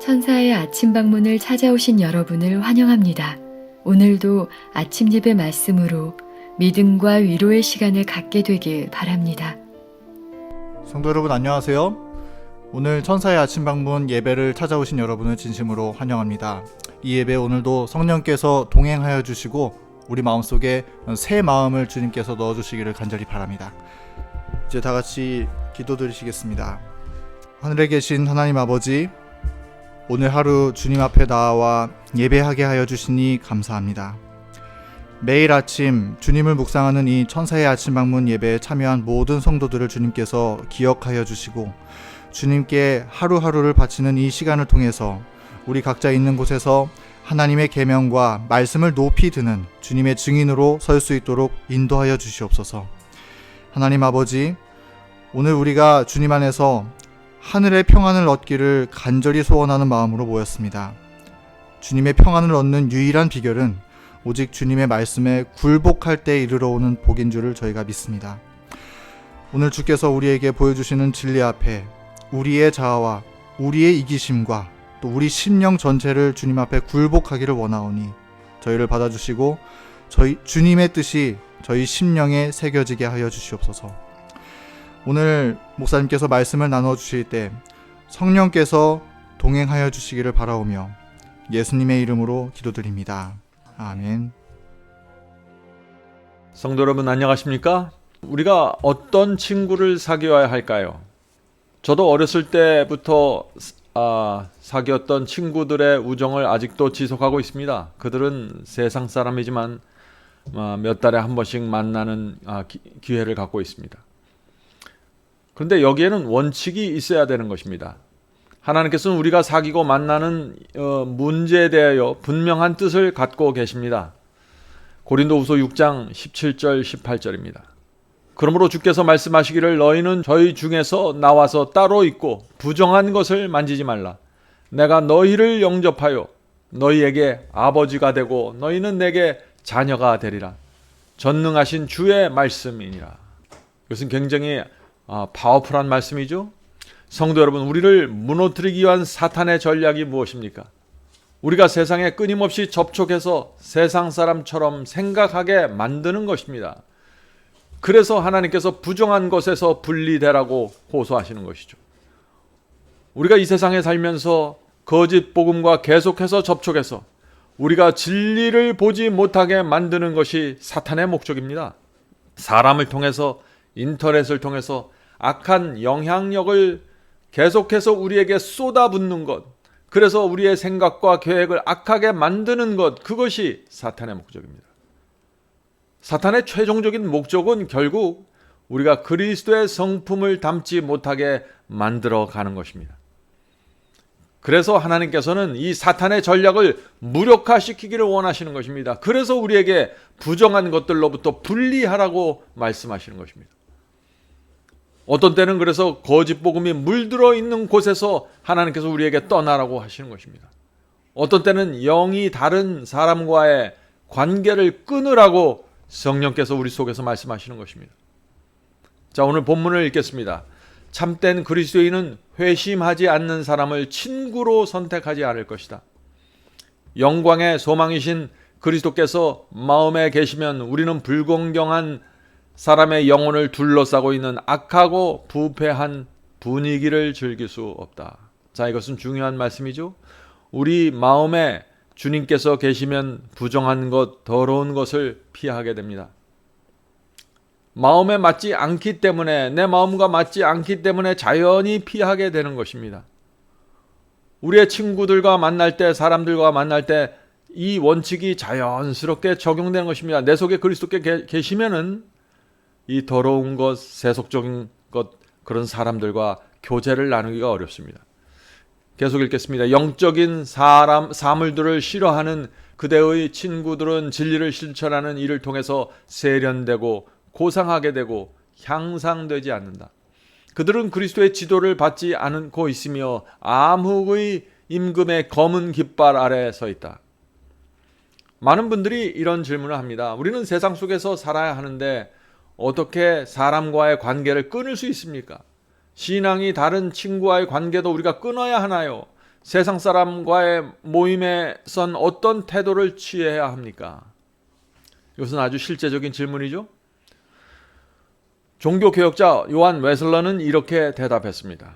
천사의 아침 방문을 찾아오신 여러분을 환영합니다. 오늘도 아침 예배 말씀으로 믿음과 위로의 시간을 갖게 되길 바랍니다. 성도 여러분 안녕하세요. 오늘 천사의 아침 방문 예배를 찾아오신 여러분을 진심으로 환영합니다. 이 예배 오늘도 성령께서 동행하여 주시고 우리 마음속에 새 마음을 주님께서 넣어주시기를 간절히 바랍니다. 이제 다 같이 기도드리시겠습니다. 하늘에 계신 하나님 아버지, 오늘 하루 주님 앞에 나와 예배하게 하여 주시니 감사합니다. 매일 아침 주님을 묵상하는 이 천사의 아침 방문 예배에 참여한 모든 성도들을 주님께서 기억하여 주시고 주님께 하루하루를 바치는 이 시간을 통해서 우리 각자 있는 곳에서 하나님의 계명과 말씀을 높이 드는 주님의 증인으로 설 수 있도록 인도하여 주시옵소서. 하나님 아버지, 오늘 우리가 주님 안에서 하늘의 평안을 얻기를 간절히 소원하는 마음으로 모였습니다. 주님의 평안을 얻는 유일한 비결은 오직 주님의 말씀에 굴복할 때 이르러 오는 복인 줄을 저희가 믿습니다. 오늘 주께서 우리에게 보여주시는 진리 앞에 우리의 자아와 우리의 이기심과 또 우리 심령 전체를 주님 앞에 굴복하기를 원하오니 저희를 받아주시고 저희 주님의 뜻이 저희 심령에 새겨지게 하여 주시옵소서. 오늘 목사님께서 말씀을 나눠주실 때 성령께서 동행하여 주시기를 바라오며 예수님의 이름으로 기도드립니다. 아멘. 성도 여러분 안녕하십니까? 우리가 어떤 친구를 사귀어야 할까요? 저도 어렸을 때부터 사귀었던 친구들의 우정을 아직도 지속하고 있습니다. 그들은 세상 사람이지만 몇 달에 한 번씩 만나는 기회를 갖고 있습니다. 그런데 여기에는 원칙이 있어야 되는 것입니다. 하나님께서는 우리가 사귀고 만나는 문제에 대하여 분명한 뜻을 갖고 계십니다. 고린도후서 6장 17절 18절입니다. 그러므로 주께서 말씀하시기를 너희는 저희 중에서 나와서 따로 있고 부정한 것을 만지지 말라. 내가 너희를 영접하여 너희에게 아버지가 되고 너희는 내게 자녀가 되리라. 전능하신 주의 말씀이니라. 이것은 굉장히 파워풀한 말씀이죠. 성도 여러분, 우리를 무너뜨리기 위한 사탄의 전략이 무엇입니까? 우리가 세상에 끊임없이 접촉해서 세상 사람처럼 생각하게 만드는 것입니다. 그래서 하나님께서 부정한 것에서 분리되라고 호소하시는 것이죠. 우리가 이 세상에 살면서 거짓 복음과 계속해서 접촉해서 우리가 진리를 보지 못하게 만드는 것이 사탄의 목적입니다. 사람을 통해서, 인터넷을 통해서 악한 영향력을 계속해서 우리에게 쏟아붓는 것, 그래서 우리의 생각과 계획을 악하게 만드는 것, 그것이 사탄의 목적입니다. 사탄의 최종적인 목적은 결국 우리가 그리스도의 성품을 담지 못하게 만들어 가는 것입니다. 그래서 하나님께서는 이 사탄의 전략을 무력화시키기를 원하시는 것입니다. 그래서 우리에게 부정한 것들로부터 분리하라고 말씀하시는 것입니다. 어떤 때는 그래서 거짓 복음이 물들어 있는 곳에서 하나님께서 우리에게 떠나라고 하시는 것입니다. 어떤 때는 영이 다른 사람과의 관계를 끊으라고 성령께서 우리 속에서 말씀하시는 것입니다. 자, 오늘 본문을 읽겠습니다. 참된 그리스도인은 회심하지 않는 사람을 친구로 선택하지 않을 것이다. 영광의 소망이신 그리스도께서 마음에 계시면 우리는 불공정한 사람의 영혼을 둘러싸고 있는 악하고 부패한 분위기를 즐길 수 없다. 자, 이것은 중요한 말씀이죠. 우리 마음에 주님께서 계시면 부정한 것, 더러운 것을 피하게 됩니다. 마음에 맞지 않기 때문에, 내 마음과 맞지 않기 때문에 자연히 피하게 되는 것입니다. 우리의 친구들과 만날 때, 사람들과 만날 때 이 원칙이 자연스럽게 적용되는 것입니다. 내 속에 그리스도께 계시면은 이 더러운 것, 세속적인 것, 그런 사람들과 교제를 나누기가 어렵습니다. 계속 읽겠습니다. 영적인 사물들을 싫어하는 그대의 친구들은 진리를 실천하는 일을 통해서 세련되고 고상하게 되고 향상되지 않는다. 그들은 그리스도의 지도를 받지 않고 있으며 암흑의 임금의 검은 깃발 아래 서 있다. 많은 분들이 이런 질문을 합니다. 우리는 세상 속에서 살아야 하는데 어떻게 사람과의 관계를 끊을 수 있습니까? 신앙이 다른 친구와의 관계도 우리가 끊어야 하나요? 세상 사람과의 모임에선 어떤 태도를 취해야 합니까? 이것은 아주 실제적인 질문이죠. 종교개혁자 요한 웨슬러는 이렇게 대답했습니다.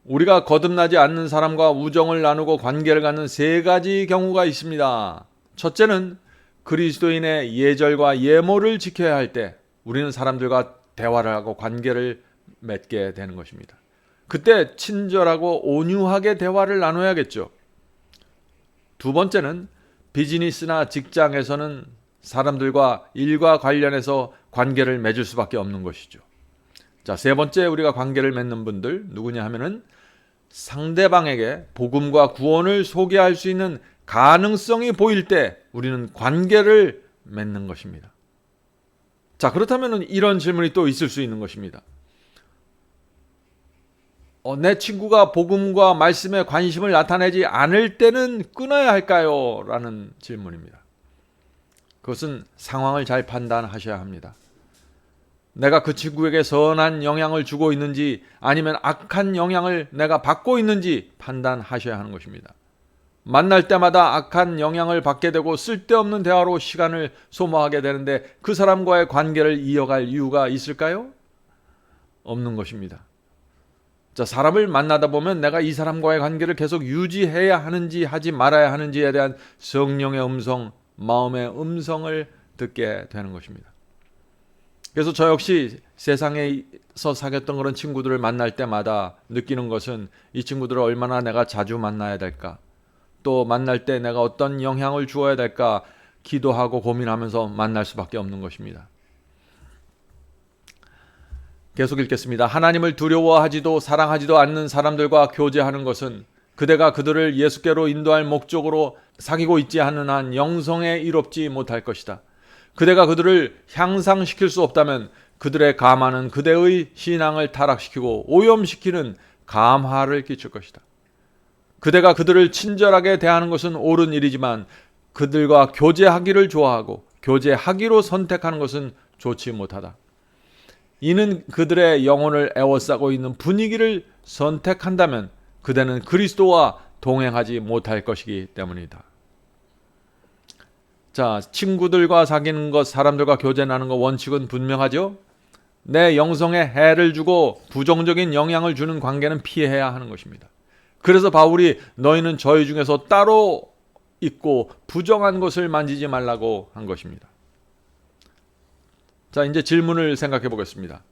우리가 거듭나지 않는 사람과 우정을 나누고 관계를 갖는 세 가지 경우가 있습니다. 첫째는 그리스도인의 예절과 예모를 지켜야 할 때 우리는 사람들과 대화를 하고 관계를 맺게 되는 것입니다. 그때 친절하고 온유하게 대화를 나눠야겠죠. 두 번째는 비즈니스나 직장에서는 사람들과 일과 관련해서 관계를 맺을 수밖에 없는 것이죠. 자, 세 번째 우리가 관계를 맺는 분들 누구냐 하면은 상대방에게 복음과 구원을 소개할 수 있는 가능성이 보일 때 우리는 관계를 맺는 것입니다. 자, 그렇다면 이런 질문이 또 있을 수 있는 것입니다. 내 친구가 복음과 말씀에 관심을 나타내지 않을 때는 끊어야 할까요? 라는 질문입니다. 그것은 상황을 잘 판단하셔야 합니다. 내가 그 친구에게 선한 영향을 주고 있는지 아니면 악한 영향을 내가 받고 있는지 판단하셔야 하는 것입니다. 만날 때마다 악한 영향을 받게 되고 쓸데없는 대화로 시간을 소모하게 되는데 그 사람과의 관계를 이어갈 이유가 있을까요? 없는 것입니다. 자, 사람을 만나다 보면 내가 이 사람과의 관계를 계속 유지해야 하는지 하지 말아야 하는지에 대한 성령의 음성, 마음의 음성을 듣게 되는 것입니다. 그래서 저 역시 세상에서 사귀었던 그런 친구들을 만날 때마다 느끼는 것은 이 친구들을 얼마나 내가 자주 만나야 될까, 또 만날 때 내가 어떤 영향을 주어야 될까 기도하고 고민하면서 만날 수밖에 없는 것입니다. 계속 읽겠습니다. 하나님을 두려워하지도 사랑하지도 않는 사람들과 교제하는 것은 그대가 그들을 예수께로 인도할 목적으로 사귀고 있지 않는 한 영성에 이롭지 못할 것이다. 그대가 그들을 향상시킬 수 없다면 그들의 감화는 그대의 신앙을 타락시키고 오염시키는 감화를 끼칠 것이다. 그대가 그들을 친절하게 대하는 것은 옳은 일이지만 그들과 교제하기를 좋아하고 교제하기로 선택하는 것은 좋지 못하다. 이는 그들의 영혼을 애워싸고 있는 분위기를 선택한다면 그대는 그리스도와 동행하지 못할 것이기 때문이다. 자, 친구들과 사귀는 것, 사람들과 교제하는 것 원칙은 분명하죠? 내 영성에 해를 주고 부정적인 영향을 주는 관계는 피해야 하는 것입니다. 그래서 바울이 너희는 저희 중에서 따로 있고 부정한 것을 만지지 말라고 한 것입니다. 자, 이제 질문을 생각해 보겠습니다.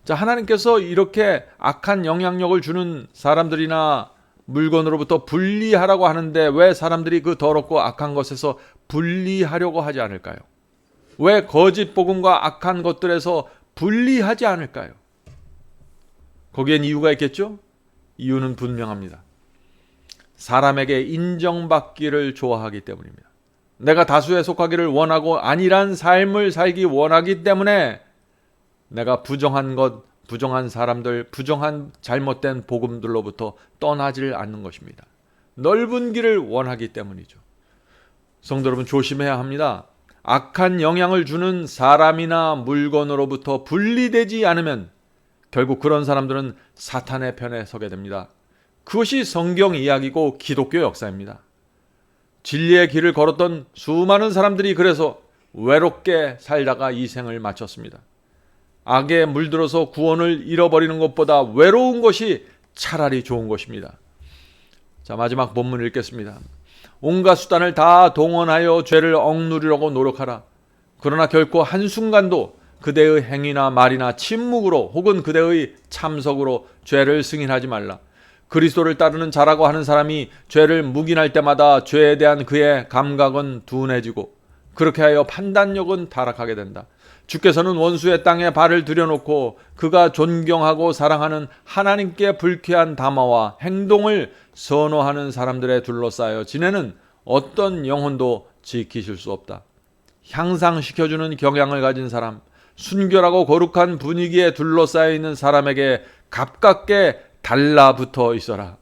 자, 하나님께서 이렇게 악한 영향력을 주는 사람들이나 물건으로부터 분리하라고 하는데 왜 사람들이 그 더럽고 악한 것에서 분리하려고 하지 않을까요? 왜 거짓 복음과 악한 것들에서 분리하지 않을까요? 거기엔 이유가 있겠죠? 이유는 분명합니다. 사람에게 인정받기를 좋아하기 때문입니다. 내가 다수에 속하기를 원하고 안일한 삶을 살기 원하기 때문에 내가 부정한 것, 부정한 사람들, 부정한 잘못된 복음들로부터 떠나지를 않는 것입니다. 넓은 길을 원하기 때문이죠. 성도 여러분, 조심해야 합니다. 악한 영향을 주는 사람이나 물건으로부터 분리되지 않으면 결국 그런 사람들은 사탄의 편에 서게 됩니다. 그것이 성경 이야기고 기독교 역사입니다. 진리의 길을 걸었던 수많은 사람들이 그래서 외롭게 살다가 이 생을 마쳤습니다. 악에 물들어서 구원을 잃어버리는 것보다 외로운 것이 차라리 좋은 것입니다. 자, 마지막 본문 읽겠습니다. 온갖 수단을 다 동원하여 죄를 억누르려고 노력하라. 그러나 결코 한순간도 그대의 행위나 말이나 침묵으로 혹은 그대의 참석으로 죄를 승인하지 말라. 그리스도를 따르는 자라고 하는 사람이 죄를 묵인할 때마다 죄에 대한 그의 감각은 둔해지고 그렇게 하여 판단력은 타락하게 된다. 주께서는 원수의 땅에 발을 들여놓고 그가 존경하고 사랑하는 하나님께 불쾌한 담화와 행동을 선호하는 사람들에 둘러싸여 지내는 어떤 영혼도 지키실 수 없다. 향상시켜주는 경향을 가진 사람, 순결하고 거룩한 분위기에 둘러싸여 있는 사람에게 가깝게 달라붙어 있어라.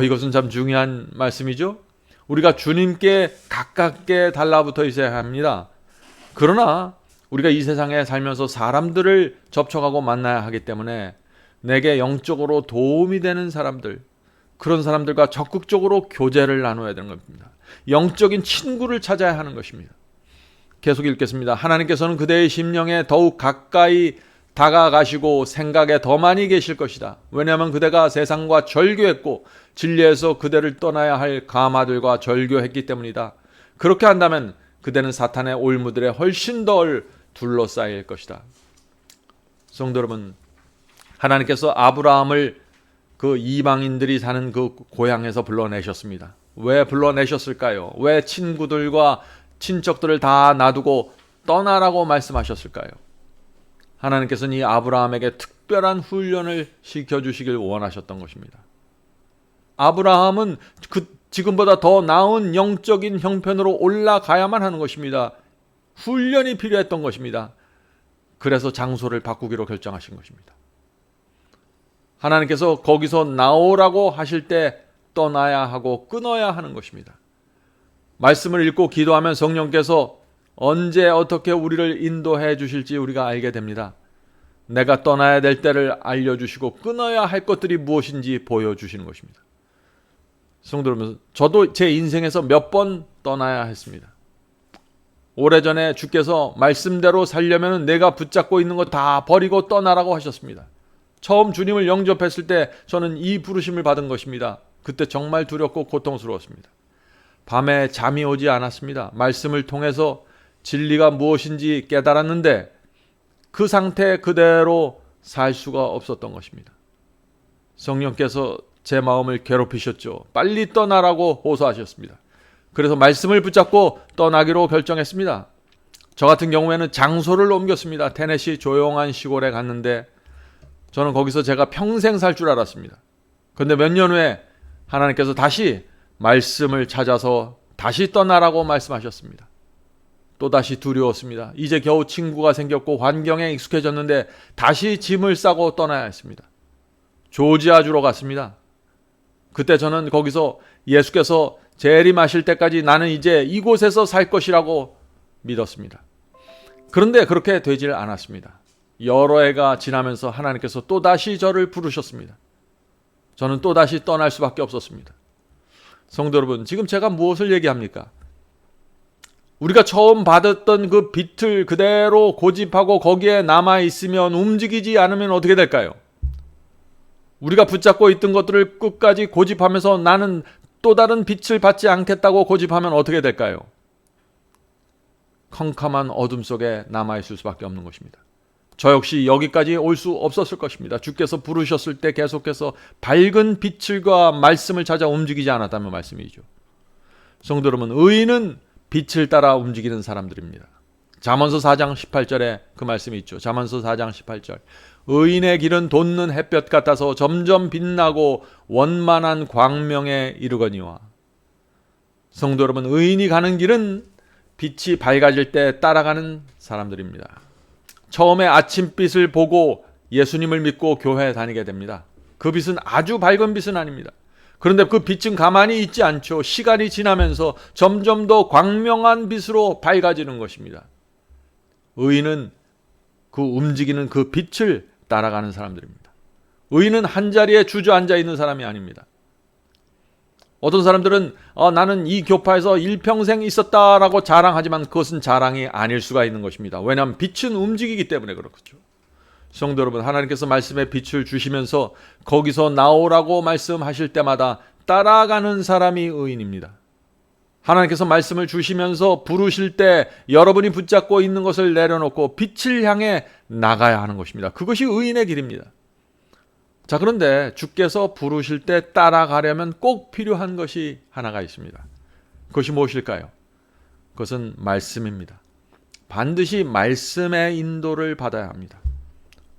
이것은 참 중요한 말씀이죠. 우리가 주님께 가깝게 달라붙어 있어야 합니다. 그러나 우리가 이 세상에 살면서 사람들을 접촉하고 만나야 하기 때문에 내게 영적으로 도움이 되는 사람들, 그런 사람들과 적극적으로 교제를 나눠야 되는 겁니다. 영적인 친구를 찾아야 하는 것입니다. 계속 읽겠습니다. 하나님께서는 그대의 심령에 더욱 가까이 다가가시고 생각에 더 많이 계실 것이다. 왜냐하면 그대가 세상과 절교했고 진리에서 그대를 떠나야 할 가마들과 절교했기 때문이다. 그렇게 한다면 그대는 사탄의 올무들에 훨씬 덜 둘러싸일 것이다. 성도 여러분, 하나님께서 아브라함을 그 이방인들이 사는 그 고향에서 불러내셨습니다. 왜 불러내셨을까요? 왜 친구들과 친척들을 다 놔두고 떠나라고 말씀하셨을까요? 하나님께서는 이 아브라함에게 특별한 훈련을 시켜주시길 원하셨던 것입니다. 아브라함은 지금보다 더 나은 영적인 형편으로 올라가야만 하는 것입니다. 훈련이 필요했던 것입니다. 그래서 장소를 바꾸기로 결정하신 것입니다. 하나님께서 거기서 나오라고 하실 때 떠나야 하고 끊어야 하는 것입니다. 말씀을 읽고 기도하면 성령께서 언제 어떻게 우리를 인도해 주실지 우리가 알게 됩니다. 내가 떠나야 될 때를 알려주시고 끊어야 할 것들이 무엇인지 보여주시는 것입니다. 성도 여러분, 저도 제 인생에서 몇 번 떠나야 했습니다. 오래전에 주께서 말씀대로 살려면 내가 붙잡고 있는 거 다 버리고 떠나라고 하셨습니다. 처음 주님을 영접했을 때 저는 이 부르심을 받은 것입니다. 그때 정말 두렵고 고통스러웠습니다. 밤에 잠이 오지 않았습니다. 말씀을 통해서 진리가 무엇인지 깨달았는데 그 상태 그대로 살 수가 없었던 것입니다. 성령께서 제 마음을 괴롭히셨죠. 빨리 떠나라고 호소하셨습니다. 그래서 말씀을 붙잡고 떠나기로 결정했습니다. 저 같은 경우에는 장소를 옮겼습니다. 테네시 조용한 시골에 갔는데 저는 거기서 제가 평생 살 줄 알았습니다. 그런데 몇 년 후에 하나님께서 다시 말씀을 찾아서 다시 떠나라고 말씀하셨습니다. 또다시 두려웠습니다. 이제 겨우 친구가 생겼고 환경에 익숙해졌는데 다시 짐을 싸고 떠나야 했습니다. 조지아주로 갔습니다. 그때 저는 거기서 예수께서 재림하실 때까지 나는 이제 이곳에서 살 것이라고 믿었습니다. 그런데 그렇게 되질 않았습니다. 여러 해가 지나면서 하나님께서 또다시 저를 부르셨습니다. 저는 또다시 떠날 수밖에 없었습니다. 성도 여러분, 지금 제가 무엇을 얘기합니까? 우리가 처음 받았던 그 빛을 그대로 고집하고 거기에 남아있으면 움직이지 않으면 어떻게 될까요? 우리가 붙잡고 있던 것들을 끝까지 고집하면서 나는 또 다른 빛을 받지 않겠다고 고집하면 어떻게 될까요? 컴컴한 어둠 속에 남아있을 수밖에 없는 것입니다. 저 역시 여기까지 올 수 없었을 것입니다. 주께서 부르셨을 때 계속해서 밝은 빛을과 말씀을 찾아 움직이지 않았다면 말씀이죠. 성도 여러분, 의인은 빛을 따라 움직이는 사람들입니다. 잠언서 4장 18절에 그 말씀이 있죠. 잠언서 4장 18절. 의인의 길은 돋는 햇볕 같아서 점점 빛나고 원만한 광명에 이르거니와. 성도 여러분, 의인이 가는 길은 빛이 밝아질 때 따라가는 사람들입니다. 처음에 아침빛을 보고 예수님을 믿고 교회에 다니게 됩니다. 그 빛은 아주 밝은 빛은 아닙니다. 그런데 그 빛은 가만히 있지 않죠. 시간이 지나면서 점점 더 광명한 빛으로 밝아지는 것입니다. 의인은 그 움직이는 그 빛을 따라가는 사람들입니다. 의인은 한자리에 주저앉아 있는 사람이 아닙니다. 어떤 사람들은 나는 이 교파에서 일평생 있었다라고 자랑하지만 그것은 자랑이 아닐 수가 있는 것입니다. 왜냐하면 빛은 움직이기 때문에 그렇죠. 성도 여러분, 하나님께서 말씀의 빛을 주시면서 거기서 나오라고 말씀하실 때마다 따라가는 사람이 의인입니다. 하나님께서 말씀을 주시면서 부르실 때 여러분이 붙잡고 있는 것을 내려놓고 빛을 향해 나가야 하는 것입니다. 그것이 의인의 길입니다. 자, 그런데 주께서 부르실 때 따라가려면 꼭 필요한 것이 하나가 있습니다. 그것이 무엇일까요? 그것은 말씀입니다. 반드시 말씀의 인도를 받아야 합니다.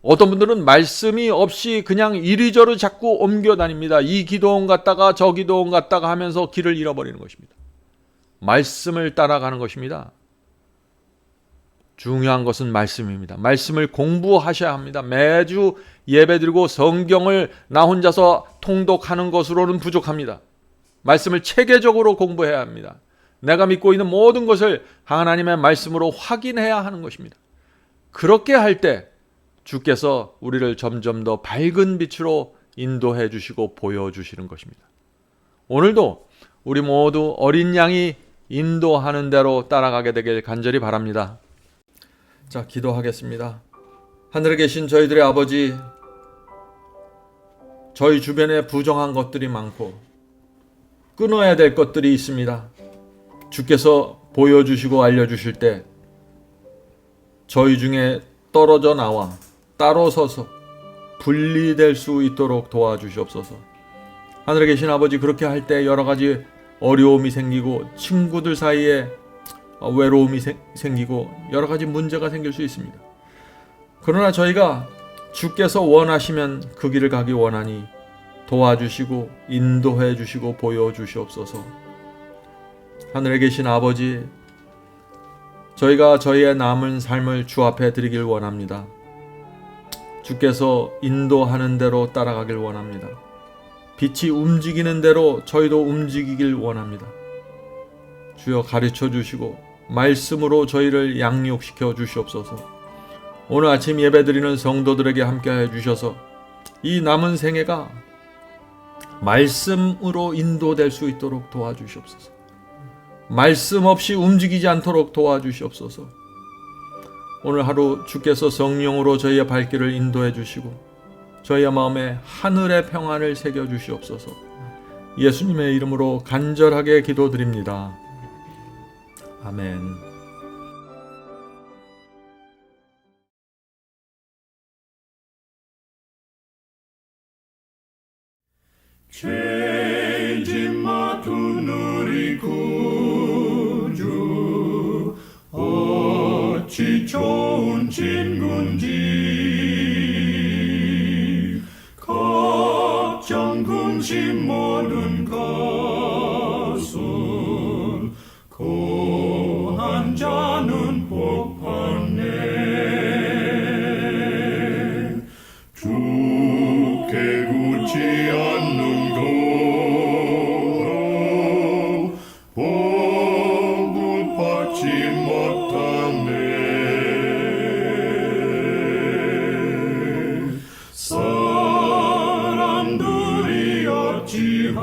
어떤 분들은 말씀이 없이 그냥 이리저리 자꾸 옮겨 다닙니다. 이 기도원 갔다가 저 기도원 갔다가 하면서 길을 잃어버리는 것입니다. 말씀을 따라가는 것입니다. 중요한 것은 말씀입니다. 말씀을 공부하셔야 합니다. 매주 예배드리고 성경을 나 혼자서 통독하는 것으로는 부족합니다. 말씀을 체계적으로 공부해야 합니다. 내가 믿고 있는 모든 것을 하나님의 말씀으로 확인해야 하는 것입니다. 그렇게 할 때 주께서 우리를 점점 더 밝은 빛으로 인도해 주시고 보여주시는 것입니다. 오늘도 우리 모두 어린 양이 인도하는 대로 따라가게 되길 간절히 바랍니다. 자, 기도하겠습니다. 하늘에 계신 저희들의 아버지, 저희 주변에 부정한 것들이 많고 끊어야 될 것들이 있습니다. 주께서 보여주시고 알려주실 때 저희 중에 떨어져 나와 따로 서서 분리될 수 있도록 도와주시옵소서. 하늘에 계신 아버지, 그렇게 할 때 여러 가지 어려움이 생기고 친구들 사이에 외로움이 생기고 여러 가지 문제가 생길 수 있습니다. 그러나 저희가 주께서 원하시면 그 길을 가기 원하니 도와주시고 인도해 주시고 보여주시옵소서. 하늘에 계신 아버지, 저희가 저희의 남은 삶을 주 앞에 드리길 원합니다. 주께서 인도하는 대로 따라가길 원합니다. 빛이 움직이는 대로 저희도 움직이길 원합니다. 주여, 가르쳐 주시고 말씀으로 저희를 양육시켜 주시옵소서. 오늘 아침 예배드리는 성도들에게 함께해 주셔서 이 남은 생애가 말씀으로 인도될 수 있도록 도와주시옵소서. 말씀 없이 움직이지 않도록 도와주시옵소서. 오늘 하루 주께서 성령으로 저희의 발길을 인도해 주시고 저희의 마음에 하늘의 평안을 새겨 주시옵소서. 예수님의 이름으로 간절하게 기도드립니다. 아멘. 죄짐 맡은 우리 구주, 어찌 좋은 친구인지. 걱정 근심 모든 것을 고한 자는 복 받네. 주께 굳지 않는 거로 복을 받지 못하네. 사람들이 어찌하여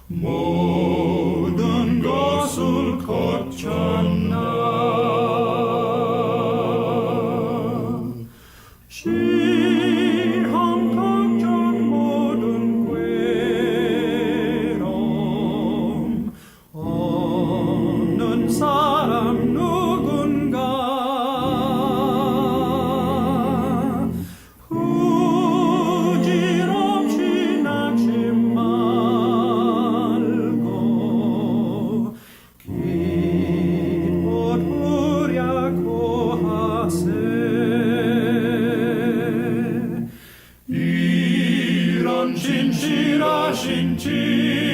모든 것을 거쳤나. 시험 걱정 모든 괴로움 없는 사람 누군가. 후질없이 낙심 말고 기도하려고 하세. 이런 진실하신 지